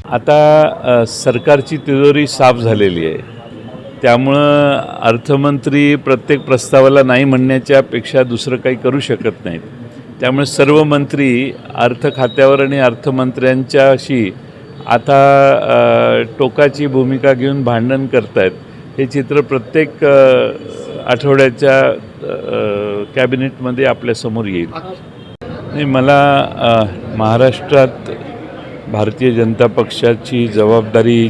आता सरकारची तिजोरी साफ झालेली आहे, त्यामुळं अर्थमंत्री प्रत्येक प्रस्तावाला नाही म्हणण्याच्या पेक्षा दुसरं काही करू शकत नाहीत. त्यामुळे सर्व मंत्री अर्थ खात्यावर आणि अर्थमंत्र्यांच्याशी आता टोकाची भूमिका घेऊन भांडण करत आहेत. हे चित्र प्रत्येक आठवड्याच्या कॅबिनेटमध्ये आपल्यासमोर येईल. नाही, मला महाराष्ट्रात भारतीय जनता पक्षाची जबाबदारी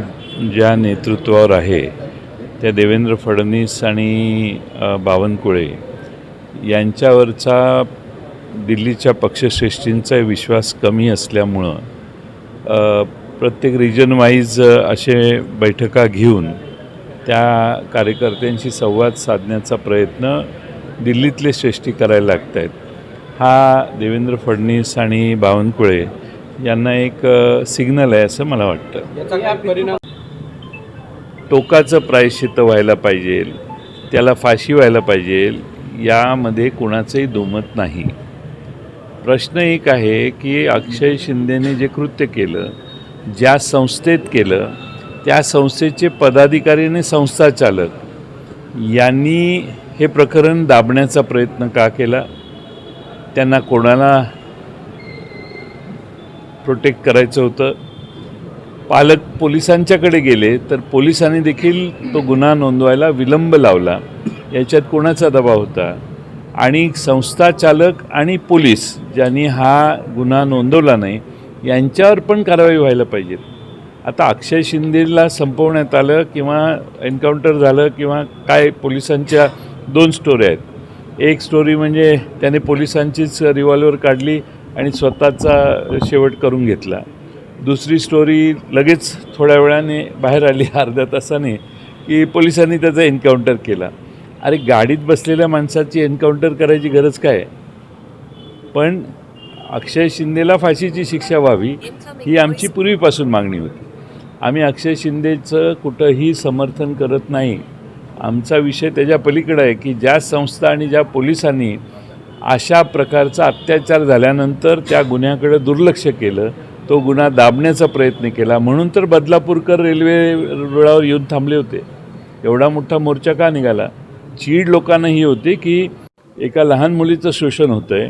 ज्या नेतृत्वावर आहे त्या देवेंद्र फडणवीस आणि बावनकुळे यांच्यावरचा दिल्लीच्या पक्षश्रेष्ठींचा विश्वास कमी असल्यामुळं प्रत्येक रिजन वाईज असे बैठका घेऊन त्या कार्यकर्त्यांशी संवाद साधण्याचा प्रयत्न दिल्लीतले श्रेष्ठी करायला लागत आहेत. हा देवेंद्र फडणवीस आणि बावनकुळे यांना एक सिग्नल आहे असं मला वाटतं. टोकाचं प्रायश्चित्त व्हायला पाहिजे, त्याला फाशी व्हायला पाहिजे, यामध्ये कुणाचंही दुमत नाही. प्रश्न एक आहे की अक्षय शिंदेने जे कृत्य केलं, ज्या संस्थेत केलं, त्या संस्थेचे पदाधिकारी आणि संस्था चालक यांनी हे प्रकरण दाबण्याचा प्रयत्न का केला? त्यांना कोणाला प्रोटेक्ट करायचं होतं? पालक पोलिसांच्याकडे गेले तर पोलिसांनी देखील तो गुन्हा नोंदवायला विलंब लावला. याच्यात कोणाचा दबाव होता? आणि संस्था चालक आणि पोलीस ज्यांनी हा गुन्हा नोंदवला नाही यांच्यावर पण कारवाई व्हायला पाहिजे. आता अक्षय शिंदेला संपवण्यात आलं किंवा एन्काउंटर झालं किंवा काय, पोलिसांच्या दोन स्टोऱ्या आहेत. एक स्टोरी म्हणजे त्याने पोलिसांचीच रिव्हॉल्वर काढली आणि स्वतःचा शेवट करून घेतला. दुसरी स्टोरी लगेच थोड्या वेळाने बाहेर आली, अर्ध्या तासाने, की पोलिसांनी त्याचा एन्काउंटर केला. अरे, गाडीत बसलेल्या माणसाची एन्काउंटर करायची गरज काय? पण अक्षय शिंदेला फाशीची शिक्षा व्हावी ही आमची पूर्वीपासून मागणी होती. आम्ही अक्षय शिंदेचं कुठंही समर्थन करत नाही. आमचा विषय त्याच्या पलीकडे आहे की ज्या संस्था आणि ज्या पोलिसांनी अशा प्रकारचा अत्याचार झाल्यानंतर त्या गुन्ह्याकडे दुर्लक्ष केलं, तो गुन्हा दाबण्याचा प्रयत्न केला, म्हणून तर बदलापूरकर रेल्वे रुळावर येऊन थांबले होते. एवढा मोठा मोर्चा का निघाला? चीड लोकांना ही होती की एका लहान मुलीचं शोषण होतं आहे,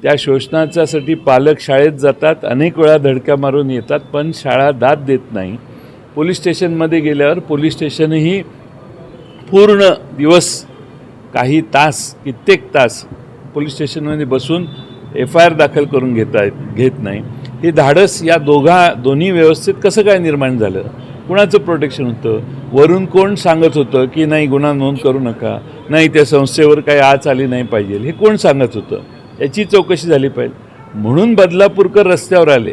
त्या शोषणाच्यासाठी पालक शाळेत जातात, अनेक वेळा धडक्या मारून येतात, पण शाळा दाद देत नाही. पोलीस स्टेशनमध्ये गेल्यावर पोलीस स्टेशनही पूर्ण दिवस, काही तास, कित्येक तास पोलीस स्टेशनमध्ये बसून FIR दाखल करून घेत नाही. हे धाडस या दोन्ही व्यवस्थेत कसं काय निर्माण झालं? कुणाचं प्रोटेक्शन होतं? वरून कोण सांगत होतं की नाही, गुन्हा नोंद करू नका, नाही त्या संस्थेवर काही आच आली नाही पाहिजे? हे कोण सांगत होतं? याची चौकशी झाली पाहिजे. म्हणून बदलापूरकर रस्त्यावर आले.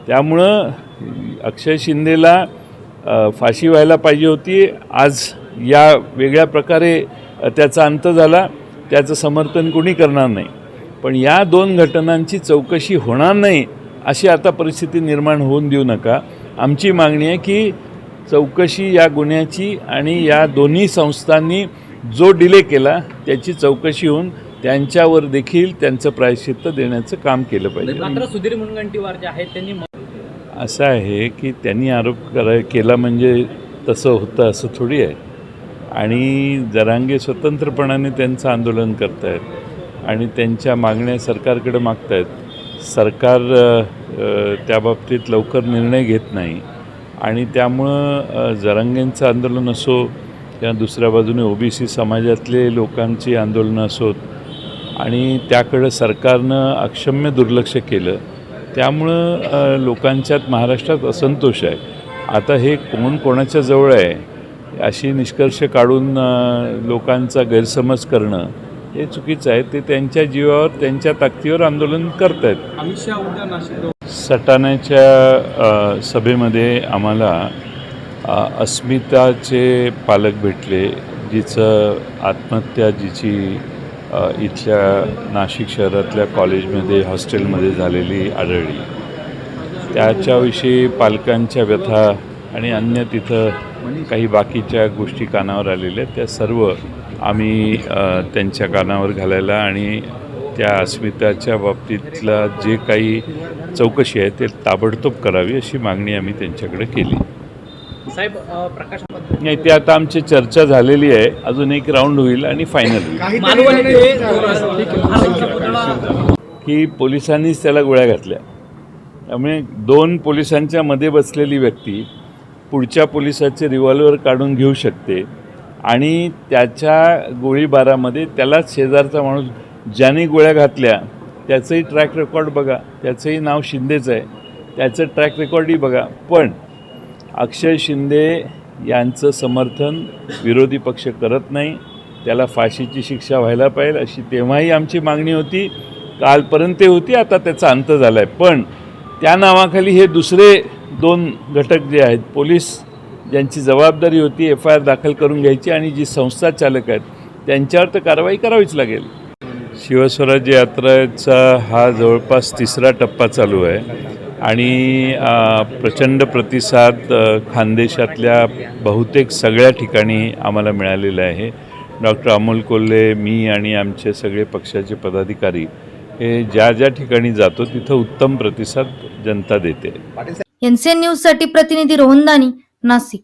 त्यामुळं अक्षय शिंदेला फाशी व्हायला पाहिजे होती. आज या वेगळ्या प्रकारे त्याचा अंत झाला, त्याचं समर्थन कोणी करणार नाही. पण या दोन घटनांची चौकशी होणार नाही अशी आता परिस्थिती निर्माण होऊन देऊ नका. आमची मागणी आहे की चौकशी या गुन्ह्याची आणि या दोन्ही संस्थांनी जो डिले केला त्याची चौकशी होऊन त्यांच्यावर देखील त्यांचं प्रायश्चित्त देण्याचं काम केलं पाहिजे. मात्र सुधीर मुनगंटीवार जे आहेत त्यांनी असं आहे की त्यांनी आरोप केला म्हणजे तसं होतं असं थोडी आहे. आणि जरांगे स्वतंत्रपणाने त्यांचं आंदोलन करत आहेत आणि त्यांच्या मागण्या सरकारकडे मागत आहेत. सरकार त्याबाबतीत लवकर निर्णय घेत नाही आणि त्यामुळं जरांगेंचं आंदोलन असो किंवा दुसऱ्या बाजूने OBC समाजातले लोकांची आंदोलनं असोत आणि त्याकडं सरकारनं अक्षम्य दुर्लक्ष केलं, त्यामुळं लोकांच्यात महाराष्ट्रात असंतोष आहे. आता हे कोण कोणाच्या जवळ आहे अशी निष्कर्ष काढून लोकांचा गैरसमज करणं हे चुकीचं आहे. ते त्यांच्या जीवावर, त्यांच्या ताकदीवर आंदोलन करत आहेत. सटाण्याच्या सभेमध्ये आम्हाला अस्मिताचे पालक भेटले, जिचं आत्महत्या इथल्या नाशिक शहरातल्या कॉलेजमध्ये, हॉस्टेलमध्ये झालेली आढळली. त्याच्याविषयी पालकांच्या व्यथा आणि अन्य तिथं काही बाकीच्या गोष्टी कानावर आलेल्या, त्या सर्व आम्ही त्यांच्या कानावर घालायला आणि त्या अस्मिताच्या बाबतीतला जे काही चौकशी आहे ते ताबडतोब करावी अशी मागणी आम्ही त्यांच्याकडे केली. साहेब प्रकाश नाही, ते आता आमची चर्चा झालेली आहे, अजून एक राऊंड होईल आणि फायनल होईल. मालवण येथे महाराष्ट्र पुतळा की पोलिसांनीच त्याला गोळ्या घातल्या. त्यामुळे 2 पोलिसांच्या मध्ये बसलेली व्यक्ती पुढच्या पोलिसाचे रिव्हॉल्वर काढून घेऊ शकते आणि त्याच्या गोळीबारामध्ये त्यालाच शेजारचा माणूस ज्याने गोळ्या घातल्या त्याचंही ट्रॅक रेकॉर्ड बघा, त्याचंही नाव शिंदेच आहे, त्याचं ट्रॅक रेकॉर्डही बघा. पण अक्षय शिंदे यांचं समर्थन विरोधी पक्ष करत नाही. त्याला फाशीची शिक्षा व्हायला पाहिजे अशी तेव्हाही आमची मागणी होती, कालपर्यंत होती, आता त्याचा अंत झाला आहे. पण त्या नावाखाली हे दुसरे 2 घटक जे आहेत, पोलीस ज्यांची जबाबदारी होती FIR दाखल करून घ्यायची आणि जी संस्था चालक आहेत त्यांच्यावर तर कारवाई करावीच लागेल. शिवस्वराज्य यात्रेचा हा जवळपास 3रा टप्पा चालू आहे आणि प्रचंड प्रतिसाद खानदेशातल्या बहुतेक सगळ्या ठिकाणी आम्हाला मिळालेला आहे. डॉक्टर अमोल कोल्हे, मी आणि आमचे सगळे पक्षाचे पदाधिकारी हे ज्या ज्या ठिकाणी जातो तिथं उत्तम प्रतिसाद जनता देते. NCN न्यूजसाठी प्रतिनिधी रोहन दानी, नाशिक.